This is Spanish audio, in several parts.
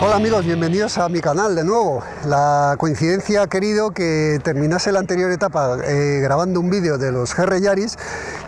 Hola amigos, bienvenidos a mi canal de nuevo. La coincidencia ha querido que terminase la anterior etapa grabando un vídeo de los GR Yaris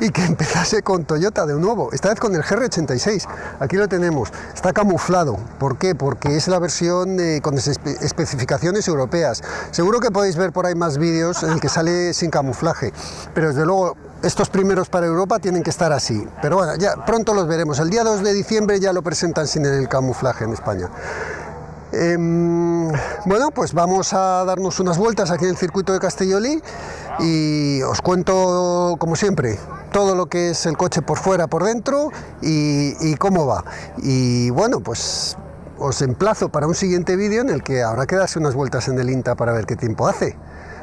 y que empezase con Toyota de nuevo, esta vez con el GR86. Aquí lo tenemos, está camuflado. ¿Por qué? Porque es la versión con especificaciones europeas. Seguro que podéis ver por ahí más vídeos en el que sale sin camuflaje, pero desde luego estos primeros para Europa tienen que estar así. Pero bueno, ya pronto los veremos. El día 2 de diciembre ya lo presentan sin el camuflaje en España. Bueno, pues vamos a darnos unas vueltas aquí en el circuito de Castellolí y os cuento, como siempre, todo lo que es el coche por fuera, por dentro y cómo va. Y bueno, pues os emplazo para un siguiente vídeo en el que habrá que darse unas vueltas en el INTA para ver qué tiempo hace.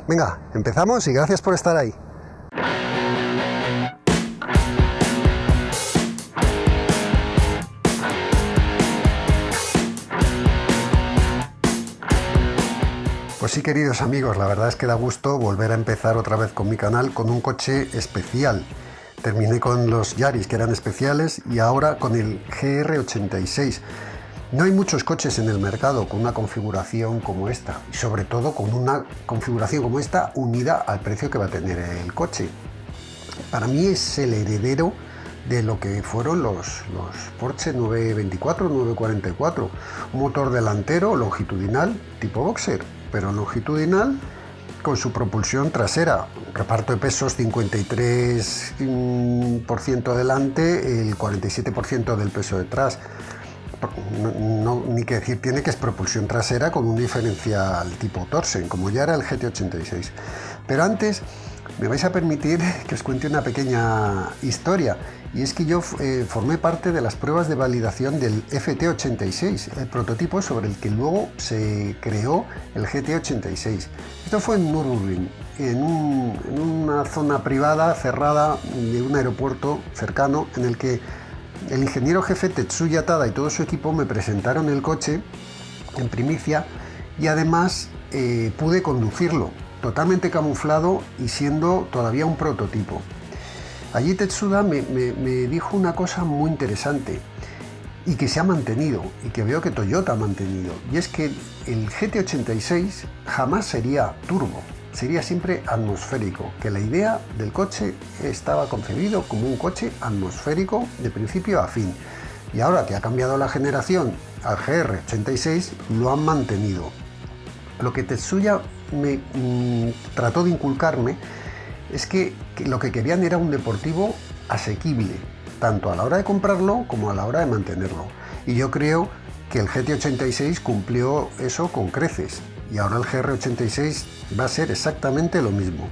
Venga, empezamos y gracias por estar ahí. Pues sí, queridos amigos, la verdad es que da gusto volver a empezar otra vez con mi canal con un coche especial. Terminé con los Yaris, que eran especiales, y ahora con el GR86. No hay muchos coches en el mercado con una configuración como esta, y sobre todo con una configuración como esta unida al precio que va a tener el coche. Para mí es el heredero de lo que fueron los Porsche 924, 944, un motor delantero longitudinal tipo boxer, pero longitudinal con su propulsión trasera, reparto de pesos 53% delante, el 47% del peso detrás. Ni que decir tiene que es propulsión trasera con un diferencial tipo Torsen, como ya era el GT86. Pero antes me vais a permitir que os cuente una pequeña historia, y es que yo formé parte de las pruebas de validación del FT86, el prototipo sobre el que luego se creó el GT86. Esto fue en Nürburgring, en una zona privada cerrada de un aeropuerto cercano, en el que el ingeniero jefe Tetsuya Tada y todo su equipo me presentaron el coche en primicia, y además pude conducirlo totalmente camuflado y siendo todavía un prototipo. Allí Tetsuya me dijo una cosa muy interesante y que se ha mantenido y que veo que Toyota ha mantenido, y es que el GT86 jamás sería turbo, sería siempre atmosférico, que la idea del coche estaba concebido como un coche atmosférico de principio a fin, y ahora que ha cambiado la generación al GR86 lo han mantenido. Lo que Tetsuya me trató de inculcarme es que lo que querían era un deportivo asequible, tanto a la hora de comprarlo como a la hora de mantenerlo, y yo creo que el GT86 cumplió eso con creces, y ahora el GR86 va a ser exactamente lo mismo.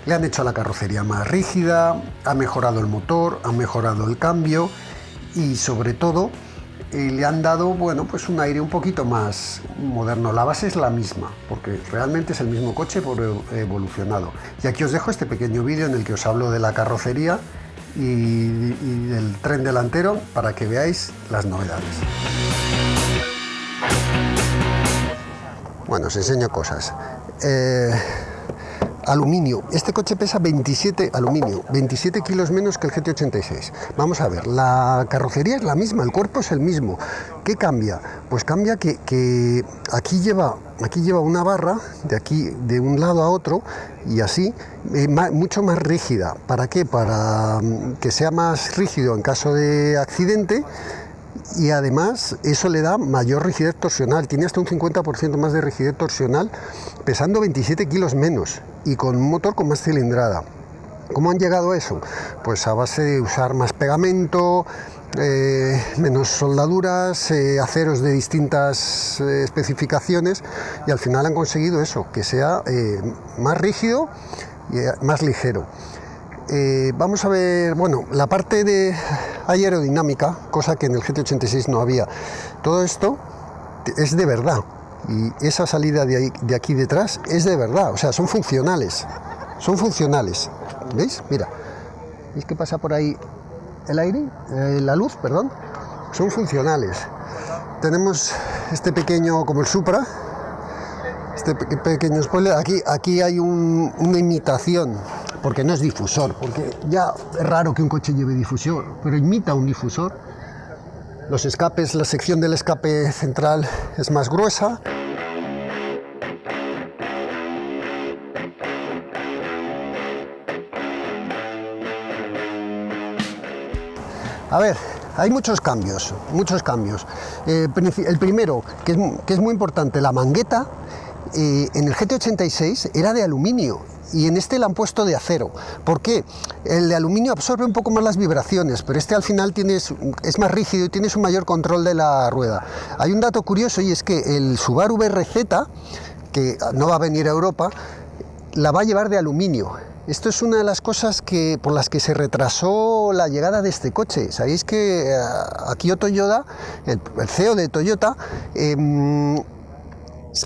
Le han hecho la carrocería más rígida, ha mejorado el motor, ha mejorado el cambio y sobre todo le han dado, bueno, pues un aire un poquito más moderno. La base es la misma, porque realmente es el mismo coche evolucionado. Y aquí os dejo este pequeño vídeo en el que os hablo de la carrocería y del tren delantero para que veáis las novedades. Bueno, os enseño cosas. Aluminio. Este coche pesa 27 kilos menos que el GT86. Vamos a ver, la carrocería es la misma, el cuerpo es el mismo. ¿Qué cambia? Pues cambia que aquí lleva una barra de aquí de un lado a otro y así mucho más rígida. ¿Para qué? Para que sea más rígido en caso de accidente. Y además eso le da mayor rigidez torsional, tiene hasta un 50% más de rigidez torsional, pesando 27 kilos menos y con un motor con más cilindrada. ¿Cómo han llegado a eso? Pues a base de usar más pegamento, menos soldaduras, aceros de distintas especificaciones, y al final han conseguido eso, que sea más rígido y más ligero. Vamos a ver, bueno, la parte de aerodinámica, cosa que en el GT86 no había. Todo esto es de verdad, y esa salida de aquí detrás es de verdad, o sea, son funcionales, ¿veis? Mira, ¿veis que pasa por ahí el aire? La luz, perdón, son funcionales. Tenemos este pequeño, como el Supra, este pequeño spoiler, aquí hay una imitación, porque no es difusor, porque ya es raro que un coche lleve difusor, pero imita un difusor. Los escapes, la sección del escape central es más gruesa. A ver, hay muchos cambios, muchos cambios. El primero, que es muy importante, la mangueta en el GT86 era de aluminio y en este la han puesto de acero. ¿Por qué? El de aluminio absorbe un poco más las vibraciones, pero este al final es más rígido y tienes un mayor control de la rueda. Hay un dato curioso y es que el Subaru BRZ, que no va a venir a Europa, la va a llevar de aluminio. Esto es una de las cosas por las que se retrasó la llegada de este coche. Sabéis que Akio Toyoda, el CEO de Toyota,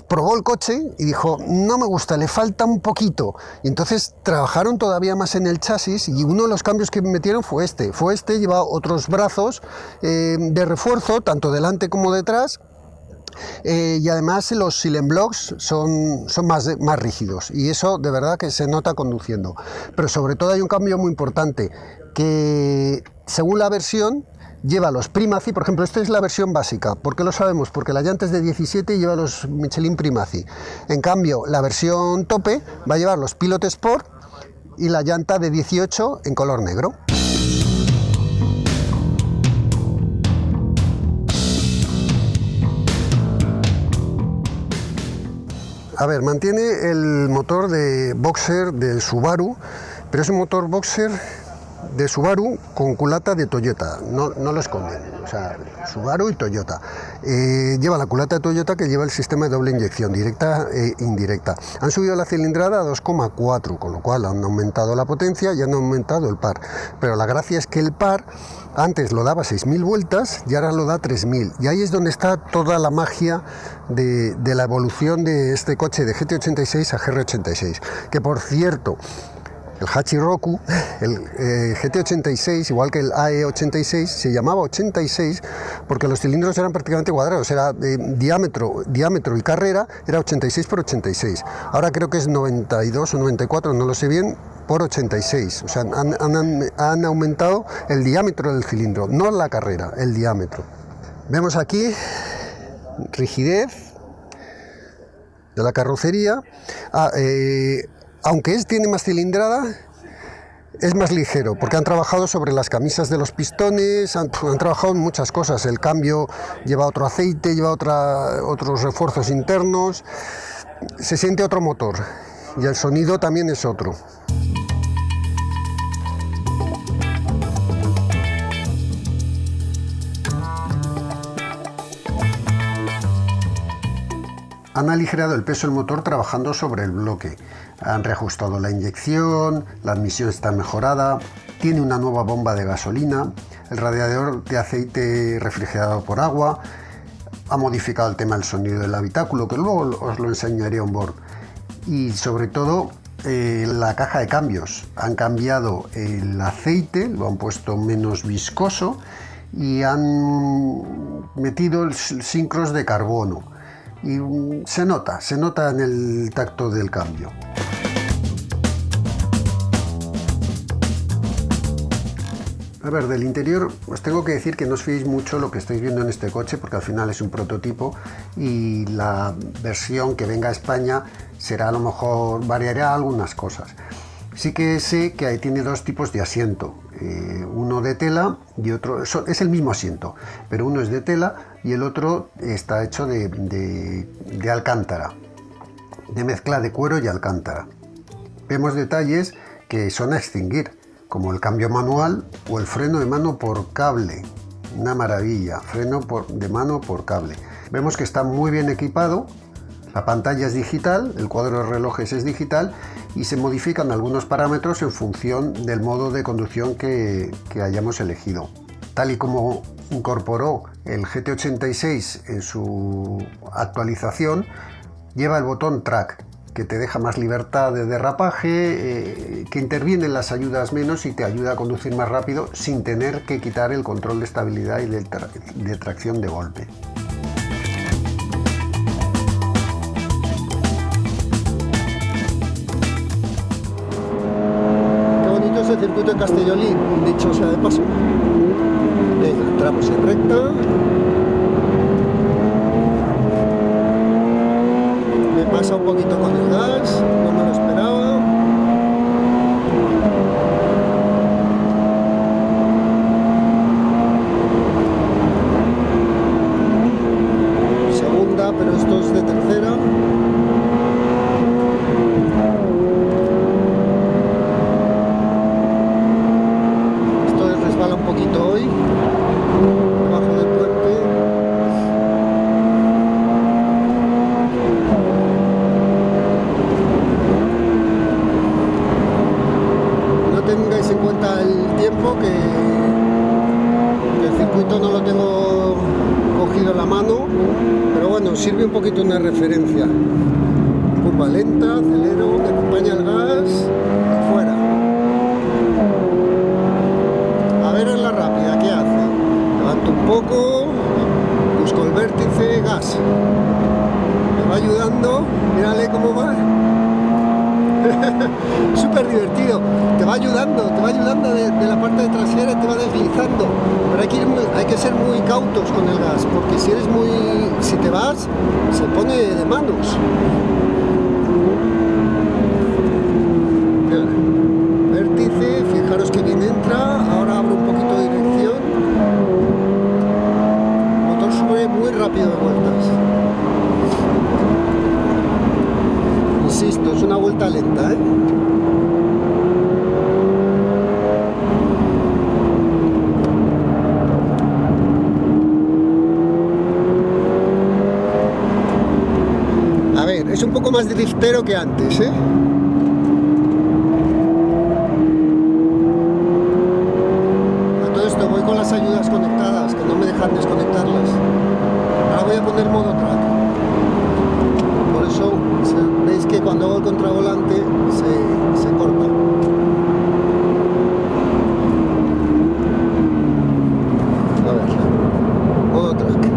probó el coche y dijo, no me gusta, le falta un poquito. Y entonces trabajaron todavía más en el chasis y uno de los cambios que metieron fue este. Lleva otros brazos de refuerzo, tanto delante como detrás. Y además los silent blocks son más rígidos y eso de verdad que se nota conduciendo. Pero sobre todo hay un cambio muy importante, que según la versión lleva los Primacy. Por ejemplo, esta es la versión básica. ¿Por qué lo sabemos? Porque la llanta es de 17 y lleva los Michelin Primacy. En cambio, la versión tope va a llevar los Pilot Sport y la llanta de 18 en color negro. A ver, mantiene el motor de Boxer de Subaru, pero es un motor Boxer de Subaru con culata de Toyota, no lo esconden, o sea, Subaru y Toyota. Lleva la culata de Toyota, que lleva el sistema de doble inyección, directa e indirecta. Han subido la cilindrada a 2,4, con lo cual han aumentado la potencia y han aumentado el par. Pero la gracia es que el par antes lo daba 6.000 vueltas y ahora lo da 3.000. Y ahí es donde está toda la magia de la evolución de este coche de GT86 a GR86. Que por cierto, el Hachiroku, el GT86, igual que el AE86, se llamaba 86 porque los cilindros eran prácticamente cuadrados, era diámetro y carrera, era 86 por 86. Ahora creo que es 92 o 94, no lo sé bien, por 86. O sea, han aumentado el diámetro del cilindro, no la carrera, el diámetro. Vemos aquí rigidez de la carrocería. Aunque tiene más cilindrada, es más ligero, porque han trabajado sobre las camisas de los pistones, han trabajado en muchas cosas. El cambio lleva otro aceite, lleva otros refuerzos internos, se siente otro motor y el sonido también es otro. Han aligerado el peso del motor trabajando sobre el bloque. Han reajustado la inyección, la admisión está mejorada, tiene una nueva bomba de gasolina, el radiador de aceite refrigerado por agua, ha modificado el tema del sonido del habitáculo, que luego os lo enseñaré on board. Y sobre todo la caja de cambios. Han cambiado el aceite, lo han puesto menos viscoso y han metido el sincros de carbono. Y se nota en el tacto del cambio. A ver, del interior os tengo que decir que no os fiéis mucho lo que estáis viendo en este coche, porque al final es un prototipo y la versión que venga a España será, a lo mejor variará algunas cosas. Sí que sé que tiene dos tipos de asiento, uno de tela y otro, es el mismo asiento, pero uno es de tela y el otro está hecho de alcántara, de mezcla de cuero y alcántara. Vemos detalles que son a extinguir, como el cambio manual o el freno de mano por cable, una maravilla, freno de mano por cable. Vemos que está muy bien equipado, la pantalla es digital, el cuadro de relojes es digital y se modifican algunos parámetros en función del modo de conducción que hayamos elegido. Tal y como incorporó el GT86 en su actualización, lleva el botón track, que te deja más libertad de derrapaje, que interviene en las ayudas menos y te ayuda a conducir más rápido sin tener que quitar el control de estabilidad y de tracción de golpe. Qué bonito es el circuito de Castellolí, dicho sea de paso. Venga, entramos en recta. Me pasa un poquito con el gas, no me lo esperaba. Segunda, pero esto es de tercera. Un poquito hoy debajo del puente. No tengáis en cuenta el tiempo, que el circuito no lo tengo cogido en la mano, pero bueno, sirve un poquito una referencia. Curva lenta, acelero, me acompaña el gas, fuera. En la rápida, ¿qué hace? Levanto un poco, busco el vértice, gas. Me va ayudando, mírale cómo va. Súper divertido. Te va ayudando de la parte de trasera y te va deslizando. Pero hay que ser muy cautos con el gas, porque si te vas, se pone de manos. Vértice, fijaros que bien entra. Ahora abro un poquito de dirección. El motor sube muy rápido de vueltas. Insisto, es una vuelta lenta, ¿eh? A ver, es un poco más driftero que antes, ¿eh? Voy con las ayudas conectadas, que no me dejan desconectarlas. Ahora voy a poner modo track. Por eso veis que cuando hago el contravolante se corta. A ver, modo track.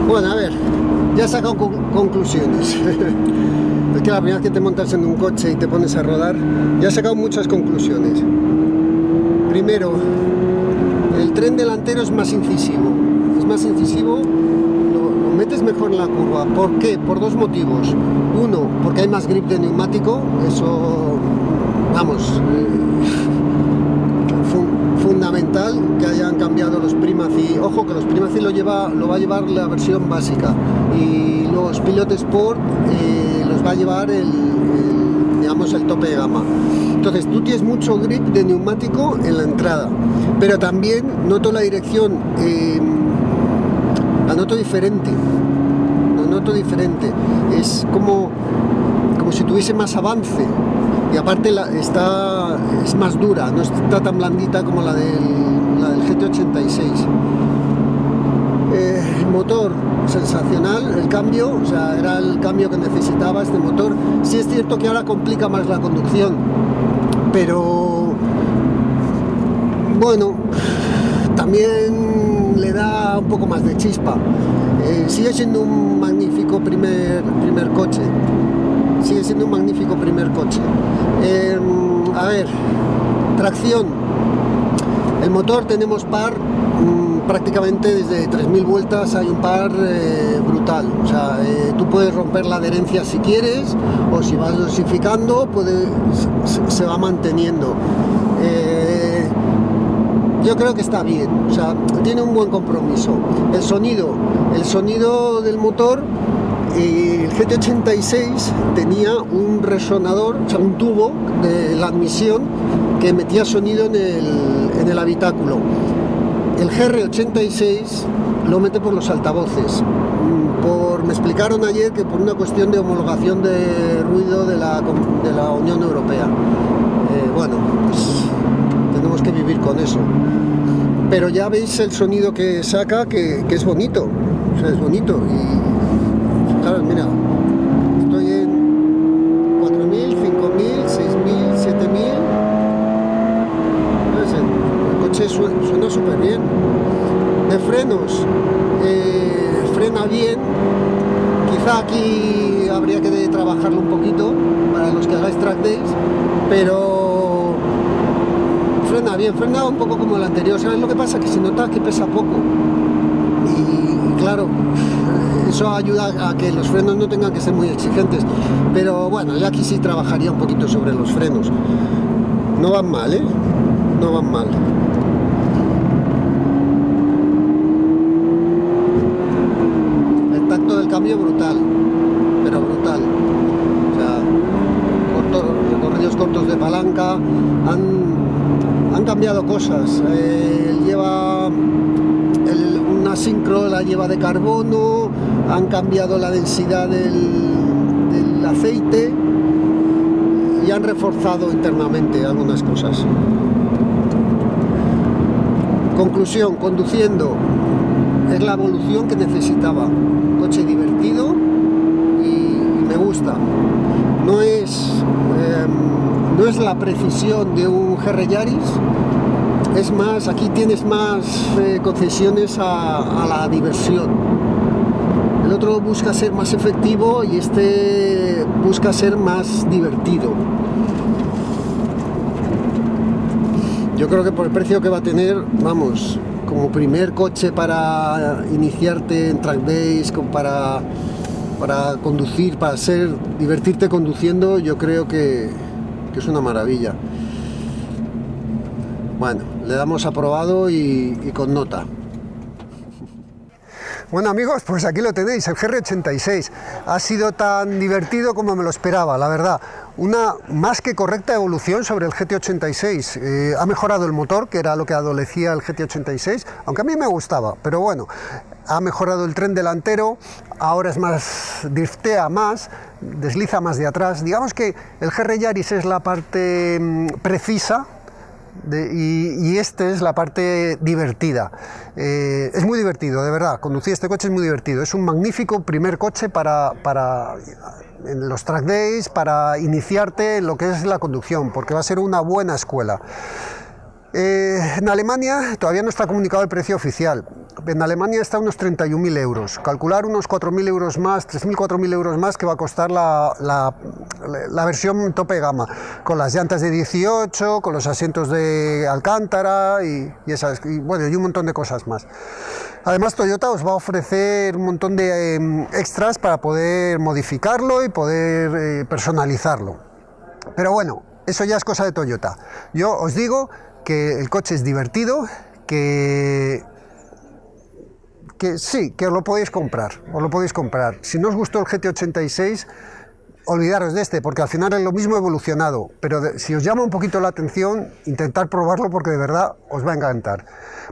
Bueno, a ver, ya he sacado conclusiones. Es que la primera vez que te montas en un coche y te pones a rodar, ya he sacado muchas conclusiones. Primero, el tren delantero es más incisivo. Es más incisivo, lo metes mejor en la curva. ¿Por qué? Por dos motivos. Uno, porque hay más grip de neumático. Eso, vamos, fundamental que hayan cambiado los Primacy. Ojo que los Primacy lo va a llevar la versión básica, y los Pilot Sport los va a llevar digamos el tope de gama. Entonces tú tienes mucho grip de neumático en la entrada, pero también noto la dirección, la noto diferente. Es como si tuviese más avance. Y aparte es más dura, no está tan blandita como la del GT86. El motor sensacional, el cambio, o sea, era el cambio que necesitaba este motor. Sí es cierto que ahora complica más la conducción, pero bueno, también le da un poco más de chispa. Sigue siendo un magnífico primer coche. Sigue siendo un magnífico primer coche. A ver, tracción. El motor tenemos par, prácticamente desde 3000 vueltas hay un par brutal. O sea, tú puedes romper la adherencia si quieres, o si vas dosificando, se va manteniendo. Yo creo que está bien, o sea, tiene un buen compromiso. El sonido del motor, el GT86 tenía un resonador, o sea, un tubo de la admisión que metía sonido en el habitáculo. El GR86 lo mete por los altavoces. Me explicaron ayer que por una cuestión de homologación de ruido de la Unión Europea. Bueno, pues tenemos que vivir con eso. Pero ya veis el sonido que saca, que es bonito. O sea, es bonito. Y claro, mira, estoy en 4000, 5000, 6000, 7000. El coche suena súper bien. De frenos, frena bien. Quizá aquí habría que trabajarlo un poquito para los que hagáis track days, pero frena bien, frena un poco como el anterior. ¿Sabes lo que pasa? Que se nota que pesa poco y claro, eso ayuda a que los frenos no tengan que ser muy exigentes, pero bueno, yo aquí sí trabajaría un poquito sobre los frenos. No van mal, no van mal. El tacto del cambio brutal, pero brutal. O sea, recorridos cortos de palanca, han cambiado cosas. Lleva una sincro, la lleva de carbono, han cambiado la densidad del aceite y han reforzado internamente algunas cosas. Conclusión, conduciendo es la evolución que necesitaba. Coche divertido y me gusta. No es la precisión de un GR Yaris, es más, aquí tienes más concesiones a la diversión. El otro busca ser más efectivo y este busca ser más divertido. Yo creo que por el precio que va a tener, vamos, como primer coche para iniciarte en track days, para conducir, para divertirte conduciendo, yo creo que es una maravilla. Bueno, le damos aprobado y con nota. Bueno amigos, pues aquí lo tenéis, el GR86. Ha sido tan divertido como me lo esperaba, la verdad. Una más que correcta evolución sobre el GT86. Ha mejorado el motor, que era lo que adolecía el GT86, aunque a mí me gustaba, pero bueno. Ha mejorado el tren delantero, ahora es más, driftea más, desliza más de atrás. Digamos que el GR Yaris es la parte precisa, y este es la parte divertida. Es muy divertido, de verdad. Conducir este coche es muy divertido. Es un magnífico primer coche para en los track days, para iniciarte en lo que es la conducción, porque va a ser una buena escuela. En Alemania todavía no está comunicado el precio oficial. En Alemania está a unos 31.000 euros. Calcular unos 4.000 euros más, 3.000, 4.000 euros más que va a costar la versión tope gama, con las llantas de 18, con los asientos de Alcántara y bueno, y un montón de cosas más. Además, Toyota os va a ofrecer un montón de extras para poder modificarlo y poder personalizarlo. Pero bueno, eso ya es cosa de Toyota. Yo os digo que el coche es divertido, que sí, que os lo podéis comprar, Si no os gustó el GT86, olvidaros de este, porque al final es lo mismo evolucionado, pero si os llama un poquito la atención, intentad probarlo porque de verdad os va a encantar.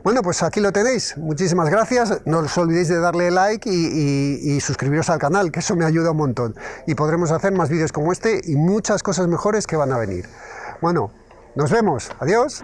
Bueno, pues aquí lo tenéis, muchísimas gracias, no os olvidéis de darle like y suscribiros al canal, que eso me ayuda un montón, y podremos hacer más vídeos como este y muchas cosas mejores que van a venir. Bueno, nos vemos, adiós.